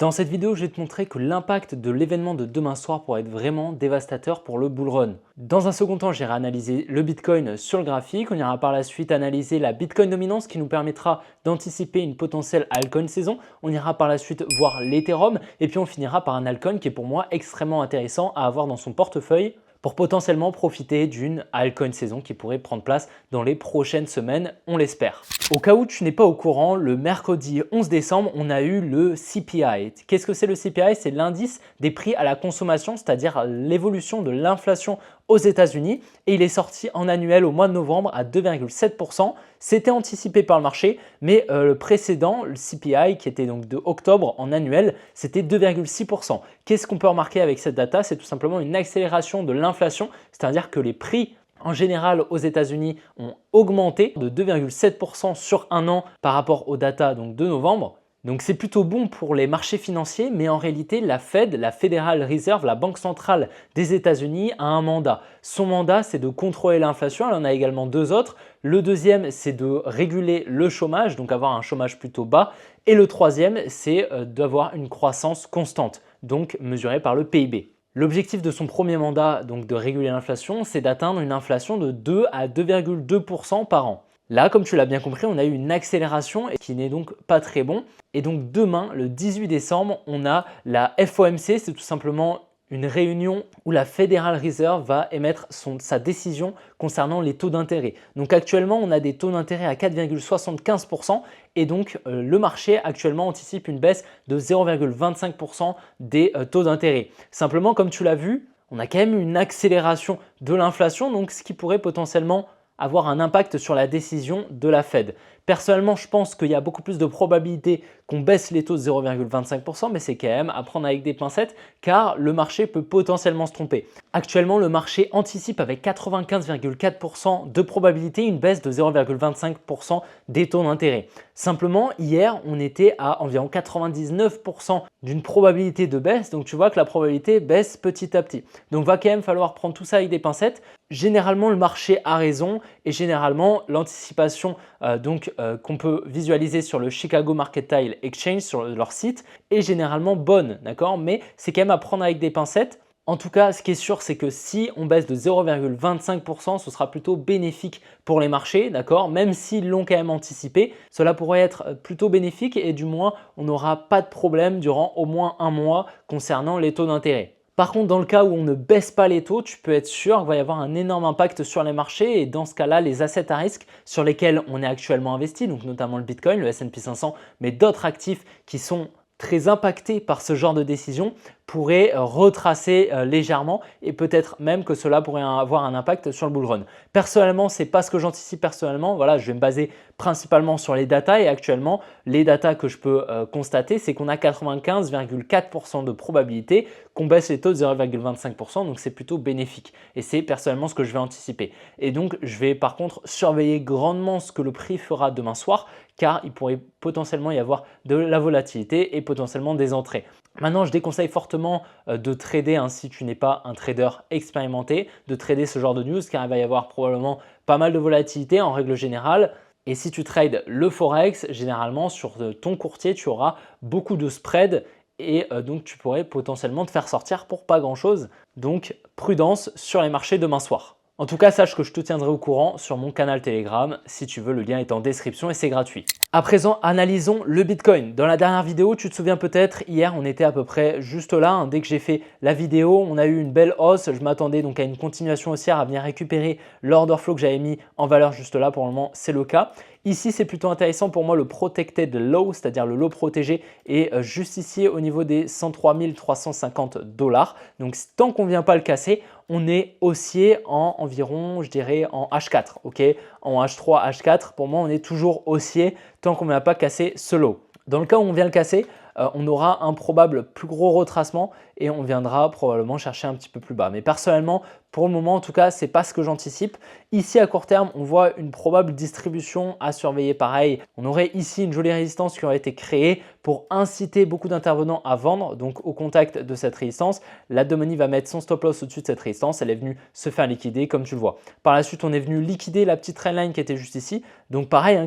Dans cette vidéo, je vais te montrer que l'impact de l'événement de demain soir pourrait être vraiment dévastateur pour le bull run. Dans un second temps, j'irai analyser le Bitcoin sur le graphique. On ira par la suite analyser la Bitcoin dominance qui nous permettra d'anticiper une potentielle altcoin saison. On ira par la suite voir l'Ethereum et puis on finira par un altcoin qui est pour moi extrêmement intéressant à avoir dans son portefeuille pour potentiellement profiter d'une altcoin saison qui pourrait prendre place dans les prochaines semaines, on l'espère. Au cas où tu n'es pas au courant, le mercredi 11 décembre, on a eu le CPI. Qu'est-ce que c'est le CPI? C'est l'indice des prix à la consommation, c'est-à-dire l'évolution de l'inflation aux États-Unis et il est sorti en annuel au mois de novembre à 2,7%. C'était anticipé par le marché, mais le précédent, le CPI qui était donc de octobre en annuel, c'était 2,6%. Qu'est-ce qu'on peut remarquer avec cette data? C'est tout simplement une accélération de l'inflation, c'est-à-dire que les prix en général aux États-Unis ont augmenté de 2,7% sur un an par rapport aux datas donc, de novembre. Donc c'est plutôt bon pour les marchés financiers, mais en réalité la Fed, la Federal Reserve, la banque centrale des États-Unis a un mandat. Son mandat c'est de contrôler l'inflation, elle en a également deux autres. Le deuxième c'est de réguler le chômage, donc avoir un chômage plutôt bas. Et le troisième c'est d'avoir une croissance constante, donc mesurée par le PIB. L'objectif de son premier mandat, donc de réguler l'inflation, c'est d'atteindre une inflation de 2 à 2,2% par an. Là, comme tu l'as bien compris, on a eu une accélération qui n'est donc pas très bon. Et donc demain, le 18 décembre, on a la FOMC, c'est tout simplement une réunion où la Federal Reserve va émettre sa décision concernant les taux d'intérêt. Donc actuellement, on a des taux d'intérêt à 4,75% et donc le marché actuellement anticipe une baisse de 0,25% des taux d'intérêt. Simplement, comme tu l'as vu, on a quand même une accélération de l'inflation, donc ce qui pourrait potentiellement avoir un impact sur la décision de la Fed. Personnellement, je pense qu'il y a beaucoup plus de probabilités qu'on baisse les taux de 0,25%, mais c'est quand même à prendre avec des pincettes car le marché peut potentiellement se tromper. Actuellement, le marché anticipe avec 95,4% de probabilité une baisse de 0,25% des taux d'intérêt. Simplement, hier, on était à environ 99% d'une probabilité de baisse, donc tu vois que la probabilité baisse petit à petit. Donc, il va quand même falloir prendre tout ça avec des pincettes. Généralement, le marché a raison et généralement, l'anticipation qu'on peut visualiser sur le Chicago Mercantile Exchange, sur leur site, est généralement bonne, d'accord? Mais c'est quand même à prendre avec des pincettes. En tout cas, ce qui est sûr, c'est que si on baisse de 0,25%, ce sera plutôt bénéfique pour les marchés, d'accord? Même s'ils l'ont quand même anticipé, cela pourrait être plutôt bénéfique et du moins, on n'aura pas de problème durant au moins un mois concernant les taux d'intérêt. Par contre, dans le cas où on ne baisse pas les taux, tu peux être sûr qu'il va y avoir un énorme impact sur les marchés et dans ce cas-là, les assets à risque sur lesquels on est actuellement investi, donc notamment le Bitcoin, le S&P 500, mais d'autres actifs qui sont très impactés par ce genre de décision pourrait retracer légèrement et peut-être même que cela pourrait avoir un impact sur le bull run. Personnellement, ce n'est pas ce que j'anticipe personnellement. Voilà, je vais me baser principalement sur les datas et actuellement, les datas que je peux constater, c'est qu'on a 95,4% de probabilité qu'on baisse les taux de 0,25%, donc c'est plutôt bénéfique et c'est personnellement ce que je vais anticiper. Et donc, je vais par contre surveiller grandement ce que le prix fera demain soir car il pourrait potentiellement y avoir de la volatilité et potentiellement des entrées. Maintenant, je déconseille fortement de trader si tu n'es pas un trader expérimenté, de trader ce genre de news car il va y avoir probablement pas mal de volatilité en règle générale. Et si tu trades le Forex, généralement sur ton courtier, tu auras beaucoup de spread et donc tu pourrais potentiellement te faire sortir pour pas grand-chose. Donc prudence sur les marchés demain soir. En tout cas, sache que je te tiendrai au courant sur mon canal Telegram. Si tu veux, le lien est en description et c'est gratuit. À présent, analysons le Bitcoin. Dans la dernière vidéo, tu te souviens peut-être, hier, on était à peu près juste là. Dès que j'ai fait la vidéo, on a eu une belle hausse. Je m'attendais donc à une continuation haussière, à venir récupérer l'order flow que j'avais mis en valeur juste là. Pour le moment, c'est le cas. Ici, c'est plutôt intéressant pour moi le protected low, c'est-à-dire le low protégé est juste ici au niveau des 103 350 $. Donc, tant qu'on ne vient pas le casser, on est haussier en environ, je dirais, en H4. Okay, en H3, H4, pour moi, on est toujours haussier tant qu'on ne vient pas casser ce low. Dans le cas où on vient le casser, on aura un probable plus gros retracement et on viendra probablement chercher un petit peu plus bas. Mais personnellement, pour le moment en tout cas, ce n'est pas ce que j'anticipe. Ici à court terme, on voit une probable distribution à surveiller pareil. On aurait ici une jolie résistance qui aurait été créée pour inciter beaucoup d'intervenants à vendre. Donc au contact de cette résistance, la Domini va mettre son stop loss au-dessus de cette résistance. Elle est venue se faire liquider comme tu le vois. Par la suite, on est venu liquider la petite trendline qui était juste ici. Donc pareil,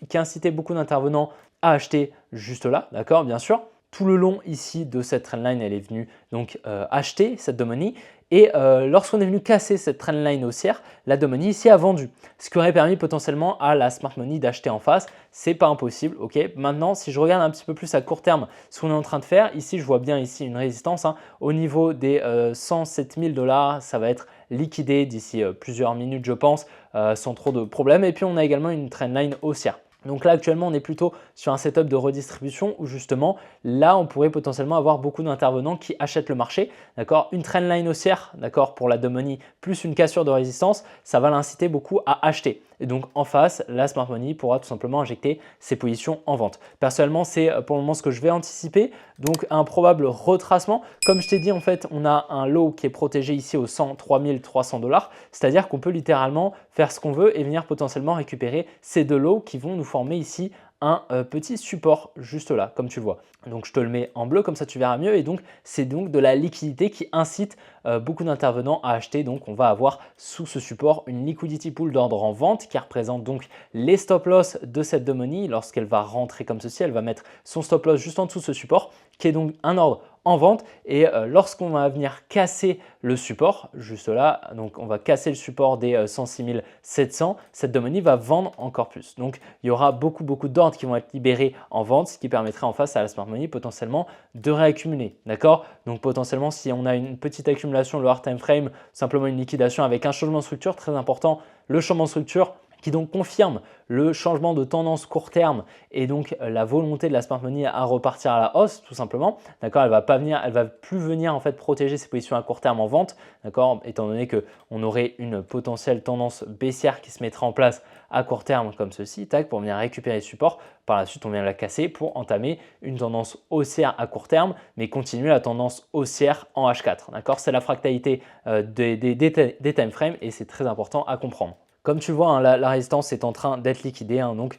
qui a incité beaucoup d'intervenants à acheter juste là, d'accord, bien sûr. tout le long ici de cette trendline, elle est venue donc acheter cette money. Et lorsqu'on est venu casser cette trendline haussière, la money ici a vendu, ce qui aurait permis potentiellement à la smart money d'acheter en face. C'est pas impossible, ok. Maintenant, si je regarde un petit peu plus à court terme ce qu'on est en train de faire, ici je vois bien ici une résistance au niveau des 107 000 $. Ça va être liquidé d'ici plusieurs minutes, je pense, sans trop de problèmes. Et puis on a également une trendline haussière. Donc là, actuellement, on est plutôt sur un setup de redistribution où justement, là, on pourrait potentiellement avoir beaucoup d'intervenants qui achètent le marché. D'accord, une trendline haussière, d'accord, pour la money plus une cassure de résistance, ça va l'inciter beaucoup à acheter. Et donc en face, la smart money pourra tout simplement injecter ses positions en vente. Personnellement, c'est pour le moment ce que je vais anticiper. Donc un probable retracement. Comme je t'ai dit, en fait, on a un lot qui est protégé ici aux 103 300 $. C'est-à-dire qu'on peut littéralement faire ce qu'on veut et venir potentiellement récupérer ces deux lots qui vont nous former ici un petit support juste là, comme tu le vois. Donc je te le mets en bleu, comme ça tu verras mieux. Et donc c'est donc de la liquidité qui incite beaucoup d'intervenants à acheter. Donc on va avoir sous ce support une liquidity pool d'ordre en vente qui représente donc les stop loss de cette money. Lorsqu'elle va rentrer comme ceci, elle va mettre son stop loss juste en dessous de ce support qui est donc un ordre en vente. Et lorsqu'on va venir casser le support, juste là, donc on va casser le support des 106 700, cette money va vendre encore plus. Donc il y aura beaucoup d'ordres qui vont être libérés en vente, ce qui permettrait en face à la smart money potentiellement de réaccumuler. D'accord? Donc potentiellement, si on a une petite accumulation, le hard time frame, simplement une liquidation avec un changement de structure, très important, le changement de structure qui donc confirme le changement de tendance court terme et donc la volonté de la smart money à repartir à la hausse tout simplement. D'accord, elle va plus venir en fait protéger ses positions à court terme en vente, d'accord, étant donné que on aurait une potentielle tendance baissière qui se mettra en place à court terme comme ceci, tac, pour venir récupérer le support. Par la suite, on vient la casser pour entamer une tendance haussière à court terme, mais continuer la tendance haussière en H4. D'accord, c'est la fractalité des time frames et c'est très important à comprendre. Comme tu vois, la résistance est en train d'être liquidée. Donc,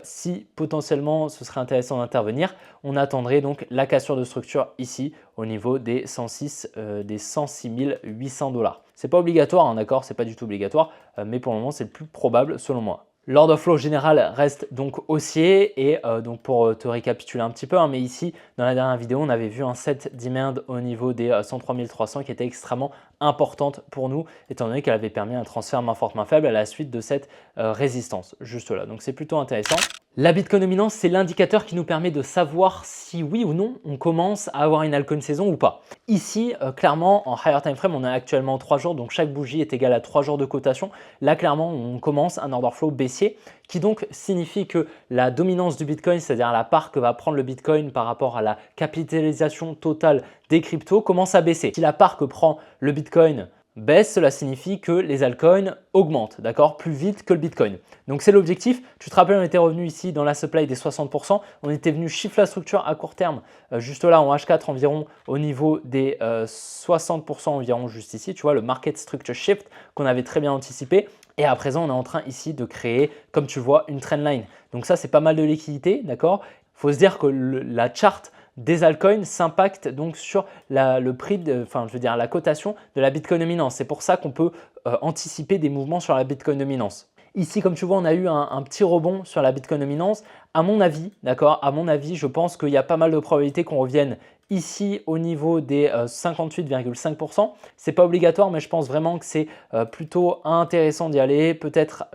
si potentiellement ce serait intéressant d'intervenir, on attendrait donc la cassure de structure ici au niveau des 106 800 $. Ce n'est pas obligatoire, d'accord, c'est pas du tout obligatoire, mais pour le moment, c'est le plus probable selon moi. L'order flow général reste donc haussier et donc pour te récapituler un petit peu, mais ici dans la dernière vidéo on avait vu un set demand au niveau des 103 300 qui était extrêmement importante pour nous étant donné qu'elle avait permis un transfert main forte main faible à la suite de cette résistance juste là. Donc c'est plutôt intéressant. La Bitcoin dominance, c'est l'indicateur qui nous permet de savoir si oui ou non on commence à avoir une altcoin saison ou pas. Ici, clairement, en higher time frame, on a actuellement 3 jours, donc chaque bougie est égale à 3 jours de cotation. Là, clairement, on commence un order flow baissier qui donc signifie que la dominance du Bitcoin, c'est-à-dire la part que va prendre le Bitcoin par rapport à la capitalisation totale des cryptos, commence à baisser. Si la part que prend le Bitcoin baisse, cela signifie que les altcoins augmentent, d'accord, plus vite que le Bitcoin. Donc c'est l'objectif. Tu te rappelles, on était revenu ici dans la supply des 60%. On était venu chiffrer la structure à court terme, juste là en H4 environ au niveau des 60% environ juste ici. Tu vois le market structure shift qu'on avait très bien anticipé. Et à présent, on est en train ici de créer, comme tu vois, une trendline. Donc ça, c'est pas mal de liquidité, d'accord. Il faut se dire que la charte des altcoins s'impactent donc sur le prix, la cotation de la Bitcoin dominance. C'est pour ça qu'on peut anticiper des mouvements sur la Bitcoin dominance. Ici, comme tu vois, on a eu un petit rebond sur la Bitcoin dominance. À mon avis, d'accord, à mon avis, je pense qu'il y a pas mal de probabilités qu'on revienne ici au niveau des 58,5%. Ce n'est pas obligatoire, mais je pense vraiment que c'est plutôt intéressant d'y aller, peut-être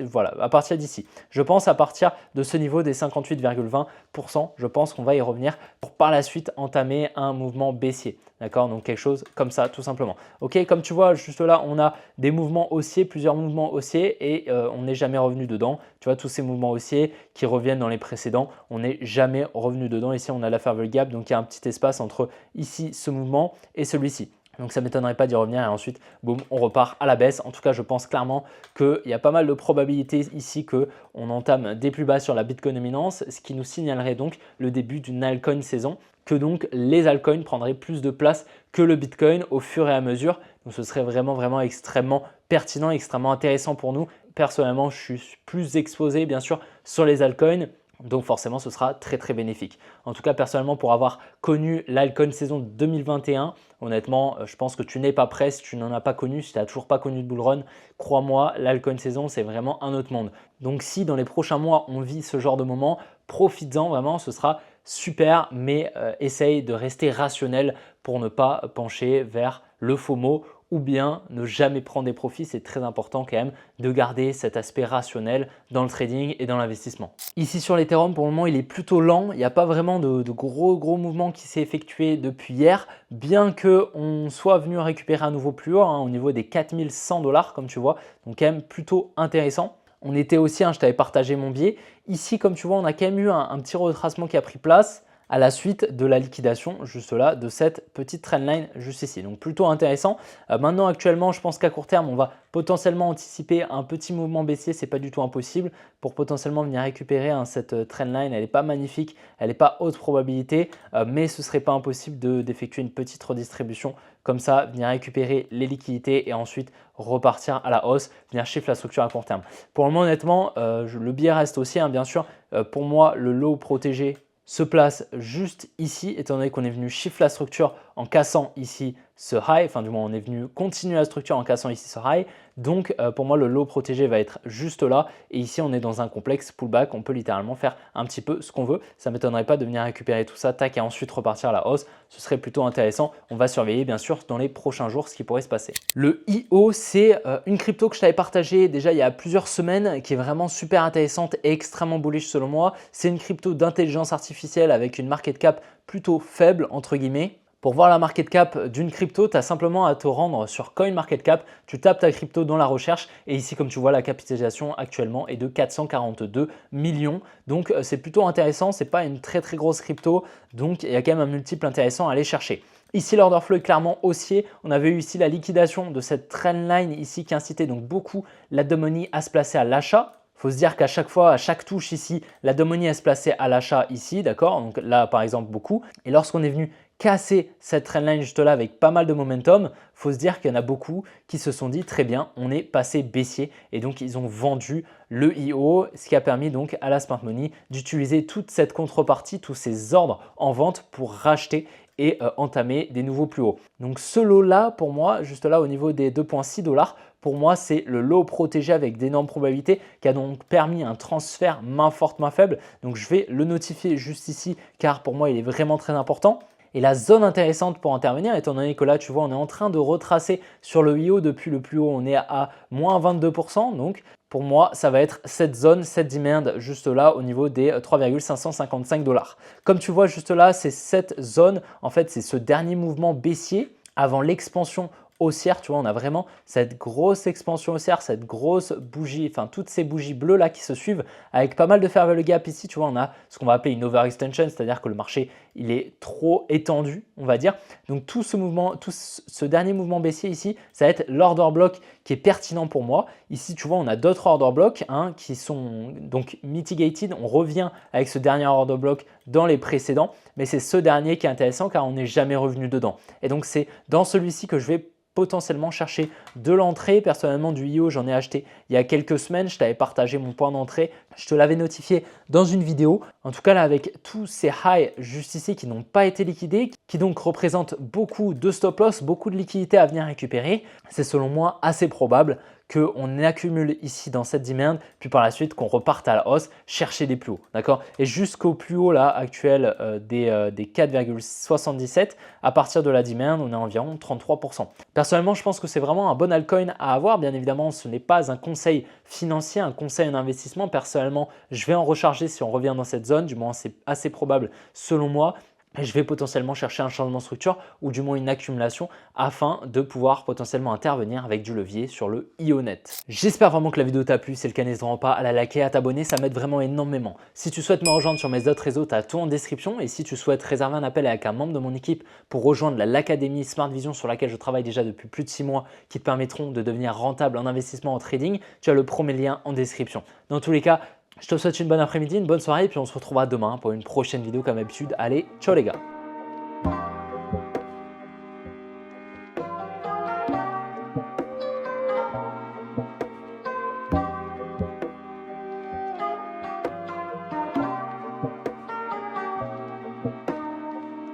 voilà, à partir d'ici. Je pense à partir de ce niveau des 58,20%, je pense qu'on va y revenir pour par la suite entamer un mouvement baissier. D'accord, donc quelque chose comme ça tout simplement. Ok, comme tu vois juste là, on a des mouvements haussiers, plusieurs mouvements haussiers et on n'est jamais revenu dedans. Tu vois tous ces mouvements haussiers qui reviennent dans les précédents, on n'est jamais revenu dedans. Ici, on a la Fairwell Gap, donc il y a un petit espace entre ici ce mouvement et celui-ci. Donc ça ne m'étonnerait pas d'y revenir et ensuite, boum, on repart à la baisse. En tout cas, je pense clairement qu'il y a pas mal de probabilités ici qu'on entame des plus bas sur la Bitcoin dominance, ce qui nous signalerait donc le début d'une altcoin saison, que donc les altcoins prendraient plus de place que le Bitcoin au fur et à mesure. Donc ce serait vraiment extrêmement pertinent, extrêmement intéressant pour nous. Personnellement, je suis plus exposé bien sûr sur les altcoins. Donc forcément, ce sera très bénéfique. En tout cas, personnellement, pour avoir connu l'altcoin saison 2021, honnêtement, je pense que tu n'es pas prêt si tu n'en as pas connu, si tu n'as toujours pas connu de bull run. Crois-moi, l'altcoin saison, c'est vraiment un autre monde. Donc si dans les prochains mois, on vit ce genre de moment, profites-en vraiment, ce sera super, mais essaye de rester rationnel pour ne pas pencher vers le FOMO ou bien ne jamais prendre des profits. C'est très important quand même de garder cet aspect rationnel dans le trading et dans l'investissement. Ici sur l'Ethereum, pour le moment, il est plutôt lent. Il n'y a pas vraiment de gros mouvements qui s'est effectué depuis hier, bien qu'on soit venu récupérer un nouveau plus haut au niveau des 4100 $, comme tu vois. Donc quand même plutôt intéressant. On était aussi, je t'avais partagé mon biais. Ici, comme tu vois, on a quand même eu un petit retracement qui a pris place à la suite de la liquidation juste là de cette petite trendline juste ici. Donc plutôt intéressant. Maintenant actuellement, je pense qu'à court terme, on va potentiellement anticiper un petit mouvement baissier, c'est pas du tout impossible pour potentiellement venir récupérer cette trendline. Elle n'est pas magnifique, elle n'est pas haute probabilité, mais ce serait pas impossible d'effectuer une petite redistribution comme ça, venir récupérer les liquidités et ensuite repartir à la hausse, venir chiffrer la structure à court terme. Pour le moment, honnêtement, le biais reste aussi, bien sûr. Pour moi, le low protégé se place juste ici, étant donné qu'on est venu chiffrer la structure en cassant ici ce high, enfin du moins on est venu continuer la structure en cassant ici ce high. Donc pour moi le low protégé va être juste là et ici on est dans un complexe pullback, on peut littéralement faire un petit peu ce qu'on veut. Ça ne m'étonnerait pas de venir récupérer tout ça, tac, et ensuite repartir à la hausse. Ce serait plutôt intéressant. On va surveiller bien sûr dans les prochains jours ce qui pourrait se passer. Le IO, c'est une crypto que je t'avais partagée déjà il y a plusieurs semaines qui est vraiment super intéressante et extrêmement bullish selon moi. C'est une crypto d'intelligence artificielle avec une market cap plutôt faible entre guillemets. Pour voir la market cap d'une crypto, tu as simplement à te rendre sur CoinMarketCap, tu tapes ta crypto dans la recherche et ici comme tu vois la capitalisation actuellement est de 442 millions. Donc c'est plutôt intéressant, ce n'est pas une très grosse crypto, donc il y a quand même un multiple intéressant à aller chercher. Ici, l'order flow est clairement haussier. On avait eu ici la liquidation de cette trendline ici qui incitait donc beaucoup la money à se placer à l'achat. Il faut se dire qu'à chaque fois, à chaque touche ici, la money à se placer à l'achat ici, d'accord? Donc là, par exemple, beaucoup. Et lorsqu'on est venu casser cette trendline juste là avec pas mal de momentum, il faut se dire qu'il y en a beaucoup qui se sont dit très bien, on est passé baissier et donc ils ont vendu le IO, ce qui a permis donc à la Smart Money d'utiliser toute cette contrepartie, tous ces ordres en vente pour racheter et entamer des nouveaux plus hauts. Donc ce lot-là, pour moi, juste là au niveau des 2,6 $, pour moi, c'est le lot protégé avec d'énormes probabilités qui a donc permis un transfert main forte, main faible. Donc je vais le notifier juste ici car pour moi, il est vraiment très important. Et la zone intéressante pour intervenir, étant donné que là, tu vois, on est en train de retracer sur le IO depuis le plus haut, on est à moins 22%. Donc, pour moi, ça va être cette zone, cette demand juste là au niveau des 3,555 $. Comme tu vois juste là, c'est cette zone, en fait, c'est ce dernier mouvement baissier avant l'expansion haussière, tu vois, on a vraiment cette grosse expansion haussière, cette grosse bougie, enfin toutes ces bougies bleues là qui se suivent avec pas mal de fair value gap ici, tu vois, on a ce qu'on va appeler une overextension, c'est-à-dire que le marché il est trop étendu, on va dire. Donc tout ce mouvement, tout ce dernier mouvement baissier ici, ça va être l'order block qui est pertinent pour moi. Ici, tu vois, on a d'autres order blocks qui sont donc mitigated. On revient avec ce dernier order block dans les précédents, mais c'est ce dernier qui est intéressant car on n'est jamais revenu dedans. Et donc c'est dans celui-ci que je vais potentiellement chercher de l'entrée. Personnellement, du IO, j'en ai acheté il y a quelques semaines. Je t'avais partagé mon point d'entrée. Je te l'avais notifié dans une vidéo. En tout cas, là, avec tous ces highs juste ici qui n'ont pas été liquidés, qui donc représentent beaucoup de stop loss, beaucoup de liquidités à venir récupérer, c'est selon moi assez probable qu'on accumule ici dans cette demand, puis par la suite qu'on reparte à la hausse, chercher des plus hauts, d'accord? Et jusqu'au plus haut là actuel des 4,77, à partir de la demand, on est environ 33%. Personnellement, je pense que c'est vraiment un bon altcoin à avoir. Bien évidemment, ce n'est pas un conseil financier, un conseil en investissement. Personnellement, je vais en recharger si on revient dans cette zone, du moins c'est assez probable selon moi. Et je vais potentiellement chercher un changement de structure ou du moins une accumulation afin de pouvoir potentiellement intervenir avec du levier sur le IONET. J'espère vraiment que la vidéo t'a plu. Si c'est le cas, n'hésite pas à la liker, à t'abonner, ça m'aide vraiment énormément. Si tu souhaites me rejoindre sur mes autres réseaux, tu as tout en description. Et si tu souhaites réserver un appel avec un membre de mon équipe pour rejoindre l'Académie Smart Vision sur laquelle je travaille déjà depuis plus de 6 mois qui te permettront de devenir rentable en investissement en trading, tu as le premier lien en description. Dans tous les cas, je te souhaite une bonne après-midi, une bonne soirée et puis on se retrouvera demain pour une prochaine vidéo comme d'habitude. Allez, ciao les gars!